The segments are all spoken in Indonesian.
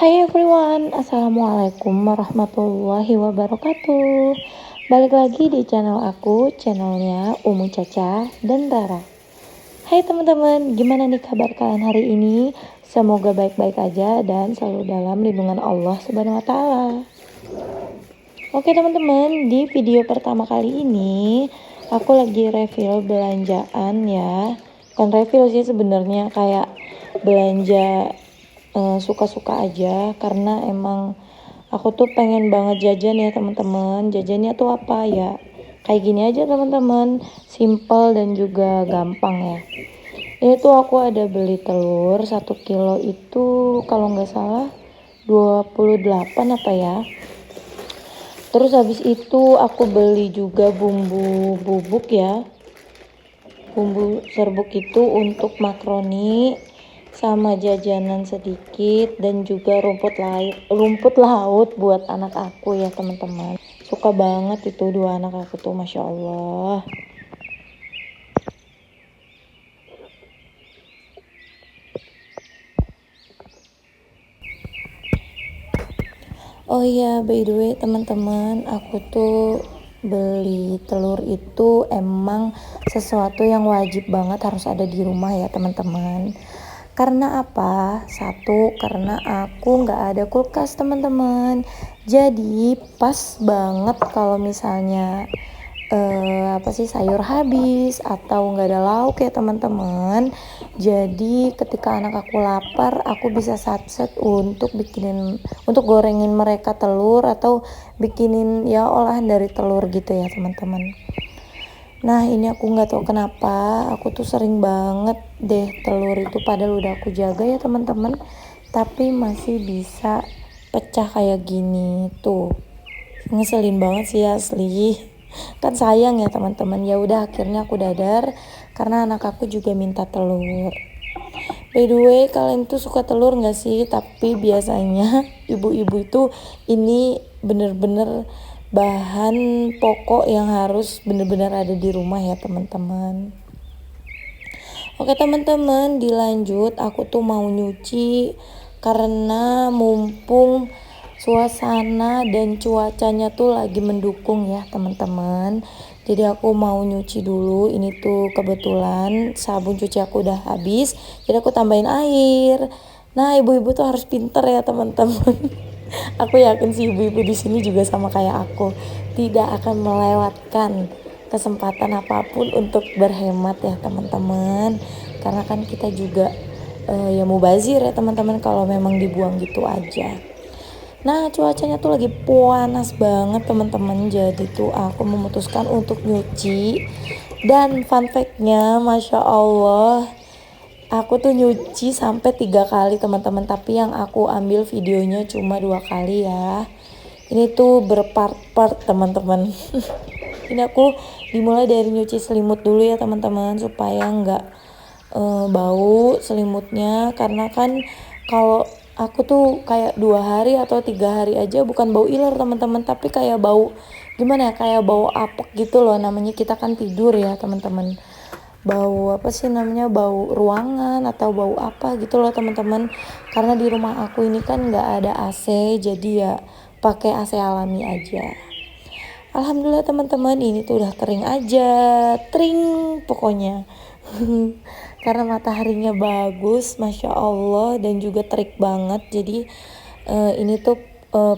Hai everyone, Assalamualaikum warahmatullahi wabarakatuh. Balik lagi di channel aku, channelnya Umu Caca dan Rara. Hai teman-teman, gimana nih kabar kalian hari ini? Semoga baik-baik aja dan selalu dalam lindungan Allah Subhanahu wa Ta'ala. Oke teman-teman, di video pertama kali ini aku lagi review belanjaan ya. Bukan review sih sebenarnya, kayak belanja suka-suka aja, karena emang aku tuh pengen banget jajan ya teman-teman. Jajannya tuh apa ya, kayak gini aja teman-teman, simple dan juga gampang ya. Ini tuh aku ada beli telur 1 kilo itu kalau nggak salah 28 apa ya. Terus habis itu aku beli juga bumbu bubuk ya, bumbu serbuk itu untuk makaroni, sama jajanan sedikit, dan juga rumput laut buat anak aku ya teman-teman. Suka banget itu dua anak aku tuh, masya Allah. Oh iya, by the way teman-teman, aku tuh beli telur itu emang sesuatu yang wajib banget harus ada di rumah ya teman-teman. Karena apa? Satu, karena aku nggak ada kulkas teman-teman. Jadi pas banget kalau misalnya sayur habis atau nggak ada lauk ya teman-teman. Jadi ketika anak aku lapar, aku bisa satset untuk gorengin mereka telur atau bikinin ya olahan dari telur gitu ya teman-teman. Nah ini aku nggak tahu kenapa aku tuh sering banget deh telur itu, padahal udah aku jaga ya teman-teman, tapi masih bisa pecah kayak gini tuh. Ngeselin banget sih asli. Kan sayang ya teman-teman. Ya udah akhirnya aku dadar karena anak aku juga minta telur. By the way, kalian tuh suka telur nggak sih? Tapi biasanya ibu-ibu itu ini bener-bener bahan pokok yang harus bener-bener ada di rumah ya teman-teman. Oke teman-teman, dilanjut. Aku tuh mau nyuci karena mumpung suasana dan cuacanya tuh lagi mendukung ya teman-teman. Jadi aku mau nyuci dulu. Ini tuh kebetulan sabun cuci aku udah habis, jadi aku tambahin air. Nah ibu-ibu tuh harus pinter ya teman-teman. Aku yakin sih ibu-ibu di sini juga sama kayak aku, tidak akan melewatkan kesempatan apapun untuk berhemat ya teman-teman. Karena kan kita juga ya mubazir ya teman-teman kalau memang dibuang gitu aja. Nah cuacanya tuh lagi panas banget teman-teman, jadi tuh aku memutuskan untuk nyuci. Dan fun fact-nya, masya Allah, aku tuh nyuci sampai 3 kali teman-teman, tapi yang aku ambil videonya cuma 2 kali ya. Ini tuh berpart-part teman-teman. Ini aku dimulai dari nyuci selimut dulu ya teman-teman, supaya nggak bau selimutnya. Karena kan kalau aku tuh kayak 2 hari atau 3 hari aja bukan bau iler teman-teman, tapi kayak bau gimana ya, kayak bau apek gitu loh. Namanya kita kan tidur ya teman-teman, bau apa sih namanya, bau ruangan atau bau apa gitu loh teman-teman. Karena di rumah aku ini kan nggak ada AC, jadi ya pakai AC alami aja. Alhamdulillah teman-teman, ini tuh udah kering aja, tring pokoknya. Karena mataharinya bagus, masya Allah, dan juga terik banget. Jadi ini tuh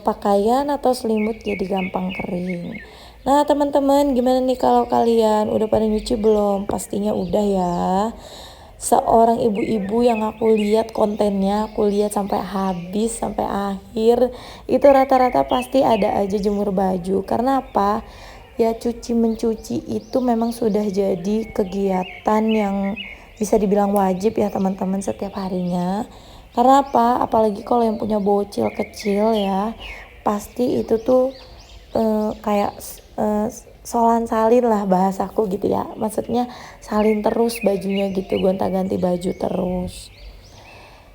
pakaian atau selimut jadi gampang kering. Nah teman-teman, gimana nih kalau kalian udah pada nyuci belum? Pastinya udah ya. Seorang ibu-ibu yang aku lihat kontennya, aku lihat sampai habis, sampai akhir, itu rata-rata pasti ada aja jemur baju. Karena apa? Ya cuci mencuci itu memang sudah jadi kegiatan yang bisa dibilang wajib ya teman-teman setiap harinya. Karena apa? Apalagi kalau yang punya bocil kecil ya, pasti itu tuh kayak solan salin lah bahasaku gitu ya. Maksudnya salin terus bajunya gitu, gonta-ganti baju terus.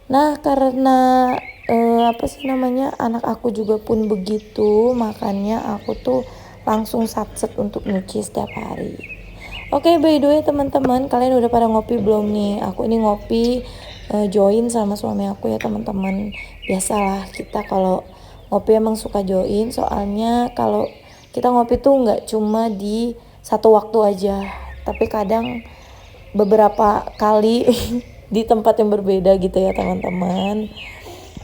Nah karena anak aku juga pun begitu, makanya aku tuh langsung satset untuk nyuci setiap hari. Oke, by the way teman-teman, kalian udah pada ngopi belum nih? Aku ini ngopi join sama suami aku ya teman-teman. Biasalah kita kalau ngopi emang suka join, soalnya kalau kita ngopi tuh nggak cuma di satu waktu aja, tapi kadang beberapa kali di tempat yang berbeda gitu ya teman-teman.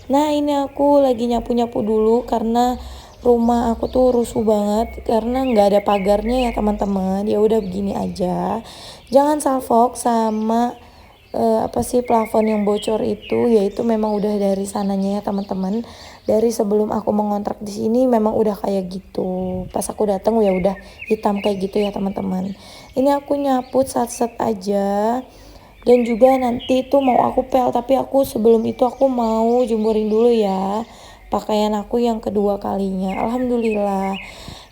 Nah ini aku lagi nyapu-nyapu dulu karena rumah aku tuh rusuh banget karena nggak ada pagarnya ya teman-teman. Ya udah begini aja. Jangan salfok sama apa sih plafon yang bocor itu, yaitu memang udah dari sananya ya teman-teman. Dari sebelum aku mengontrak di sini memang udah kayak gitu. Pas aku datang ya udah hitam kayak gitu ya teman-teman. Ini aku nyapu sat-sat aja. Dan juga nanti tuh mau aku pel, tapi aku sebelum itu aku mau jemurin dulu ya pakaian aku yang kedua kalinya. Alhamdulillah,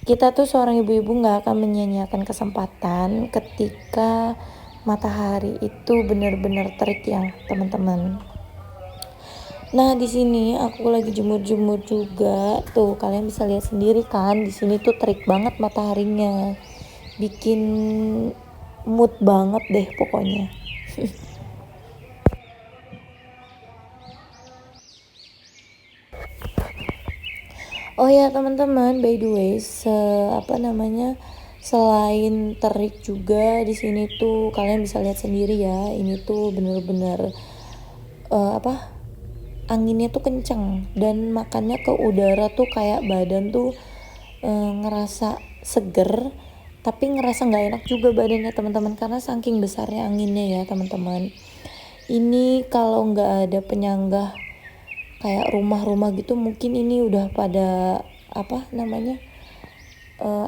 kita tuh seorang ibu-ibu gak akan menyia-nyiakan kesempatan ketika matahari itu benar-benar terik ya teman-teman. Nah di sini aku lagi jemur-jemur juga tuh, kalian bisa lihat sendiri kan, di sini tuh terik banget mataharinya, bikin mood banget deh pokoknya. Oh ya teman-teman, by the way, selain terik juga di sini tuh kalian bisa lihat sendiri ya, ini tuh bener-bener anginnya tuh kenceng dan makannya ke udara tuh kayak badan tuh ngerasa seger, tapi ngerasa nggak enak juga badannya teman-teman karena saking besarnya anginnya ya teman-teman. Ini kalau nggak ada penyangga kayak rumah-rumah gitu mungkin ini udah pada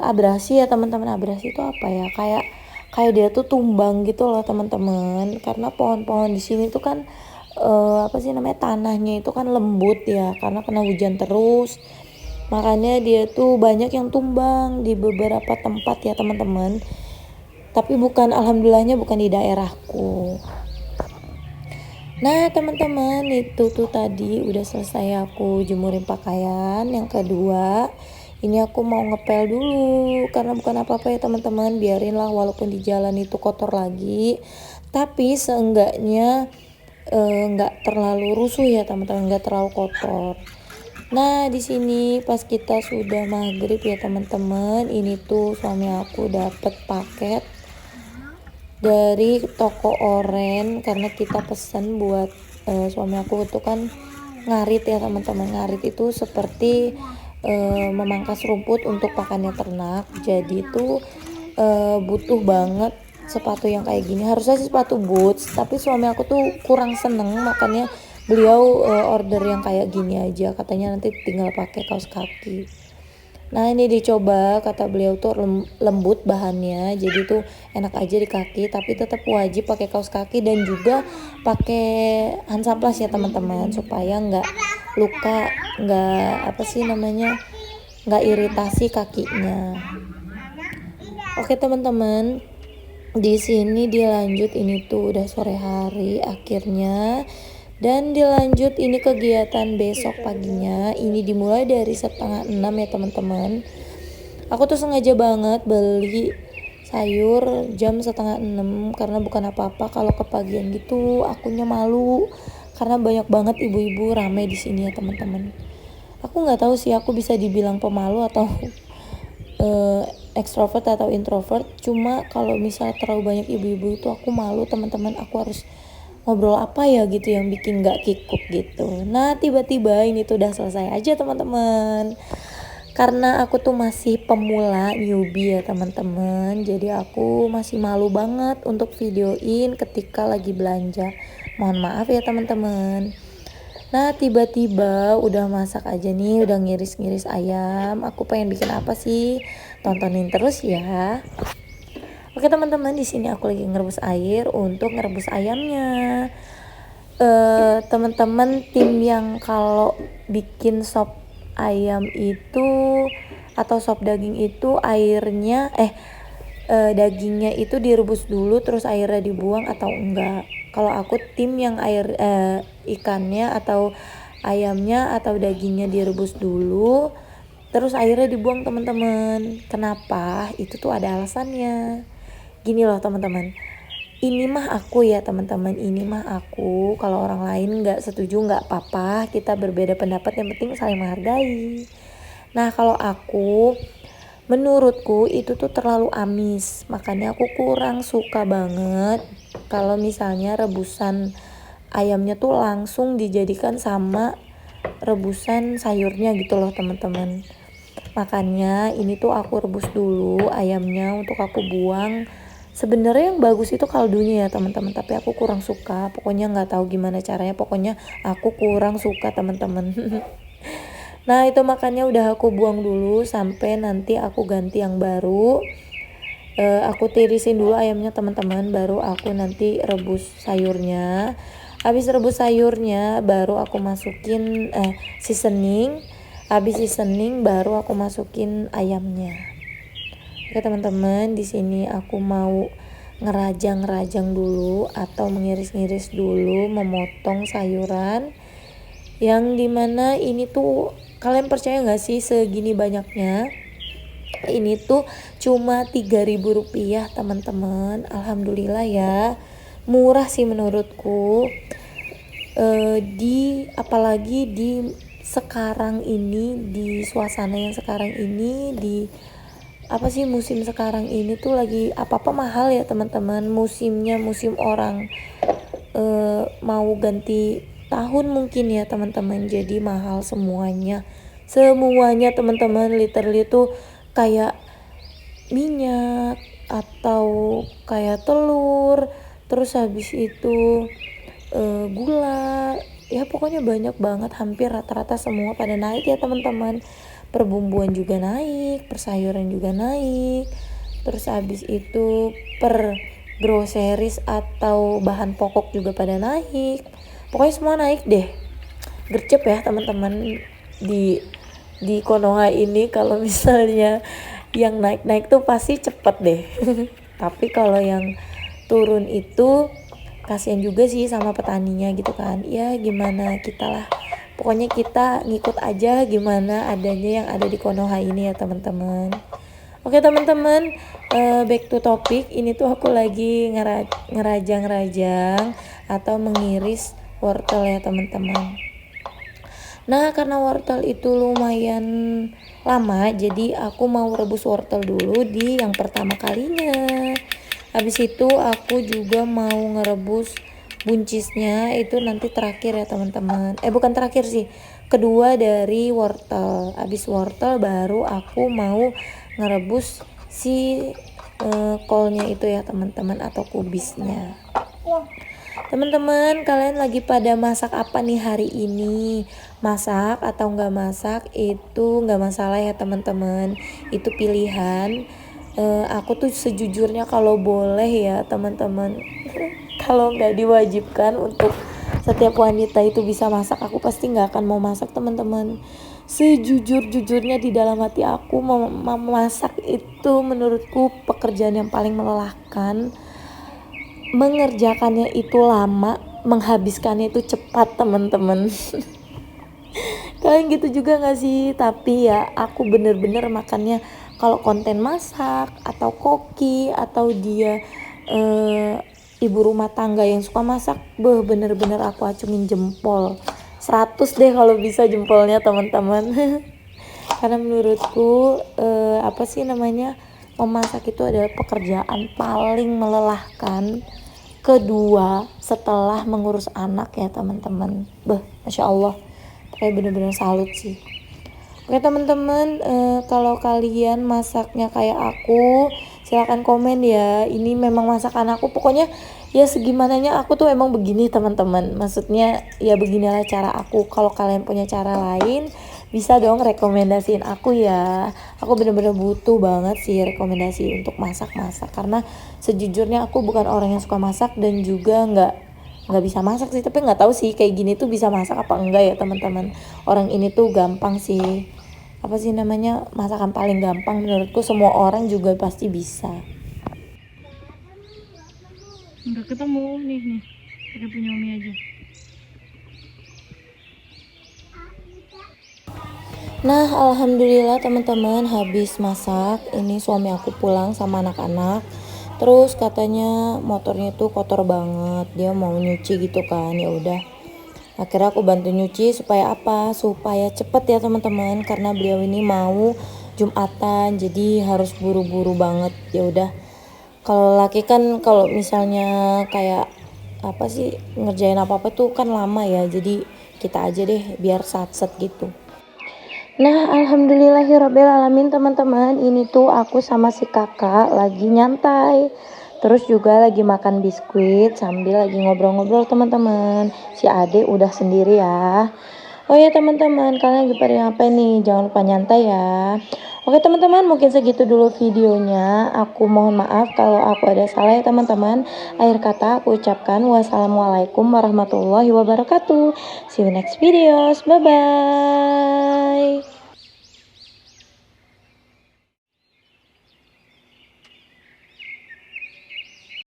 abrasi ya teman-teman. Abrasi itu apa ya, kayak dia tuh tumbang gitu loh teman-teman, karena pohon-pohon di sini tuh kan tanahnya itu kan lembut ya karena kena hujan terus, makanya dia tuh banyak yang tumbang di beberapa tempat ya teman-teman, tapi alhamdulillahnya bukan di daerahku. Nah teman-teman, itu tuh tadi udah selesai aku jemurin pakaian yang kedua. Ini aku mau ngepel dulu karena bukan apa-apa ya teman-teman, biarinlah walaupun di jalan itu kotor lagi, tapi seenggaknya nggak terlalu rusuh ya teman-teman, nggak terlalu kotor. Nah di sini pas kita sudah maghrib ya teman-teman, ini tuh suami aku dapet paket dari toko oren karena kita pesen buat suami aku itu kan ngarit ya teman-teman. Ngarit itu seperti memangkas rumput untuk pakannya ternak, jadi itu butuh banget sepatu yang kayak gini. Harusnya sih sepatu boots, tapi suami aku tuh kurang seneng, makanya beliau order yang kayak gini aja, katanya nanti tinggal pakai kaos kaki. Nah ini dicoba, kata beliau tuh lembut bahannya, jadi tuh enak aja di kaki, tapi tetap wajib pakai kaos kaki dan juga pakai hansaplast ya teman-teman, supaya nggak luka, nggak iritasi kakinya. Oke teman-teman, di sini dilanjut, ini tuh udah sore hari akhirnya. Dan dilanjut ini kegiatan besok paginya, ini dimulai dari 5:30 ya teman-teman. Aku tuh sengaja banget beli sayur jam 5:30 karena bukan apa-apa kalau kepagian gitu akunya malu, karena banyak banget ibu-ibu rame di sini ya teman-teman. Aku nggak tahu sih aku bisa dibilang pemalu atau extrovert atau introvert, cuma kalau misal terlalu banyak ibu-ibu itu aku malu teman-teman, aku harus ngobrol apa ya gitu yang bikin gak kikuk gitu. Nah tiba-tiba ini tuh udah selesai aja teman-teman, karena aku tuh masih pemula, newbie ya teman-teman, jadi aku masih malu banget untuk videoin ketika lagi belanja, mohon maaf ya teman-teman. Nah tiba-tiba udah masak aja nih, udah ngiris-ngiris ayam. Aku pengen bikin apa sih, tontonin terus ya. Oke teman-teman, di sini aku lagi ngerebus air untuk ngerebus ayamnya. Teman-teman, tim yang kalau bikin sop ayam itu atau sop daging itu dagingnya itu direbus dulu terus airnya dibuang atau enggak? Kalau aku tim yang ikannya atau ayamnya atau dagingnya direbus dulu terus airnya dibuang teman-teman. Kenapa? Itu tuh ada alasannya. Gini loh teman-teman, ini mah aku ya teman-teman, ini mah aku. Kalau orang lain nggak setuju nggak apa-apa, kita berbeda pendapat, yang penting saling menghargai. Nah kalau aku, menurutku itu tuh terlalu amis, makanya aku kurang suka banget kalau misalnya rebusan ayamnya tuh langsung dijadikan sama rebusan sayurnya gitu loh teman-teman. Makanya ini tuh aku rebus dulu ayamnya untuk aku buang. Sebenarnya yang bagus itu kaldunya ya teman-teman, tapi aku kurang suka. Pokoknya nggak tahu gimana caranya, pokoknya aku kurang suka teman-teman. Nah itu makanya udah aku buang dulu sampai nanti aku ganti yang baru. Aku tirisin dulu ayamnya teman-teman, baru aku nanti rebus sayurnya. Habis rebus sayurnya baru aku masukin seasoning. Habis seasoning baru aku masukin ayamnya. Oke teman-teman, di sini aku mau ngerajang-rajang dulu atau mengiris-ngiris dulu, memotong sayuran. Yang dimana ini tuh, kalian percaya gak sih segini banyaknya? Ini tuh cuma 3.000 rupiah teman-teman. Alhamdulillah ya, murah sih menurutku. Apalagi di sekarang ini, di suasana yang sekarang ini, di musim sekarang ini tuh lagi apa-apa mahal ya teman-teman. Musimnya musim orang mau ganti tahun mungkin ya teman-teman, jadi mahal semuanya teman-teman. Literally tuh kayak minyak atau kayak telur, terus habis itu gula, ya pokoknya banyak banget, hampir rata-rata semua pada naik ya teman-teman. Perbumbuan juga naik, persayuran juga naik, terus habis itu per groceries atau bahan pokok juga pada naik. Pokoknya semua naik deh, gercep ya teman-teman. Di Konoha ini kalau misalnya yang naik-naik tuh pasti cepet deh. Tapi kalau yang turun itu kasihan juga sih sama petaninya gitu kan. Ya gimana kita lah, pokoknya kita ngikut aja gimana adanya yang ada di Konoha ini ya teman-teman. Oke teman-teman, back to topic. Ini tuh aku lagi ngerajang-rajang atau mengiris wortel ya teman-teman. Nah karena wortel itu lumayan lama, jadi aku mau rebus wortel dulu di yang pertama kalinya. Habis itu aku juga mau ngerebus buncisnya, itu nanti terakhir ya teman-teman. Bukan terakhir sih, kedua dari wortel. Habis wortel baru aku mau ngerebus si kolnya itu ya teman-teman, atau kubisnya. Teman-teman, kalian lagi pada masak apa nih hari ini? Masak atau nggak masak itu nggak masalah ya teman-teman, itu pilihan. Aku tuh sejujurnya kalau boleh ya teman-teman, kalau nggak diwajibkan untuk setiap wanita itu bisa masak, aku pasti nggak akan mau masak teman-teman. Sejujur-jujurnya di dalam hati aku, memasak itu menurutku pekerjaan yang paling melelahkan. Mengerjakannya itu lama, menghabiskannya itu cepat teman-teman. Kalian gitu juga gak sih? Tapi ya aku bener-bener makannya, kalau konten masak atau koki atau dia ibu rumah tangga yang suka masak, bener-bener aku acungin jempol 100 deh kalau bisa jempolnya teman-teman. Karena menurutku memasak itu adalah pekerjaan paling melelahkan kedua setelah mengurus anak ya teman-teman. Masya Allah, kayak bener-bener salut sih. Oke teman-teman, kalau kalian masaknya kayak aku, silahkan komen ya. Ini memang masakan aku, pokoknya ya segimananya aku tuh emang begini teman-teman. Maksudnya ya beginilah cara aku. Kalau kalian punya cara lain, bisa dong rekomendasiin aku ya. Aku bener-bener butuh banget sih rekomendasi untuk masak-masak, karena sejujurnya aku bukan orang yang suka masak dan juga nggak bisa masak sih. Tapi nggak tahu sih kayak gini tuh bisa masak apa enggak ya teman-teman. Orang ini tuh gampang sih, masakan paling gampang menurutku, semua orang juga pasti bisa. Nggak ketemu nih pakai punya Umi aja. Nah alhamdulillah teman-teman, habis masak ini suami aku pulang sama anak-anak. Terus katanya motornya tuh kotor banget, dia mau nyuci gitu kan. Ya udah, akhirnya aku bantu nyuci supaya apa? Supaya cepet ya teman-teman, karena beliau ini mau Jumatan, jadi harus buru-buru banget. Ya udah, kalau laki kan kalau misalnya kayak apa sih ngerjain apa-apa tuh kan lama ya, jadi kita aja deh biar satset gitu. Nah, alhamdulillahirobbilalamin teman-teman, ini tuh aku sama si kakak lagi nyantai. Terus juga lagi makan biskuit sambil lagi ngobrol-ngobrol teman-teman. Si Ade udah sendiri ya. Oh ya teman-teman, kalian lagi pada ngapain nih? Jangan lupa nyantai ya. Oke teman-teman, mungkin segitu dulu videonya. Aku mohon maaf kalau aku ada salah ya teman-teman. Akhir kata aku ucapkan wassalamualaikum warahmatullahi wabarakatuh. See you next videos. Bye-bye.